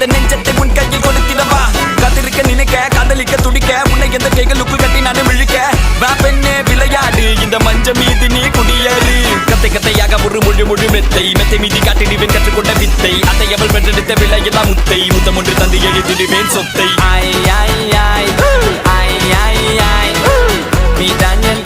இந்த நெஞ்சத்தை உன் கையில் கொடுத்திடவா காத்திருக்க நினைக்க காதலிக்க துடிக்க உன்னை எந்த கைகளுக்குள் கட்டி நான் விழிக்க வா பெண்ணே விளையாடு இந்த மஞ்ச மீது நீ குடியேறு கத்தை கத்தையாக ஒரு முழு மெத்தை மெத்தை மீதி காட்டிடுவேன் கற்றுக்கொண்ட வித்தை அதை அவள் பெற்றெடுத்த விலையெல்லாம் முத்தை முத்தம் ஒன்று தந்து எழுதிடுவேன் சொத்தை Ai ai ai ai ai ai, நீதான் என்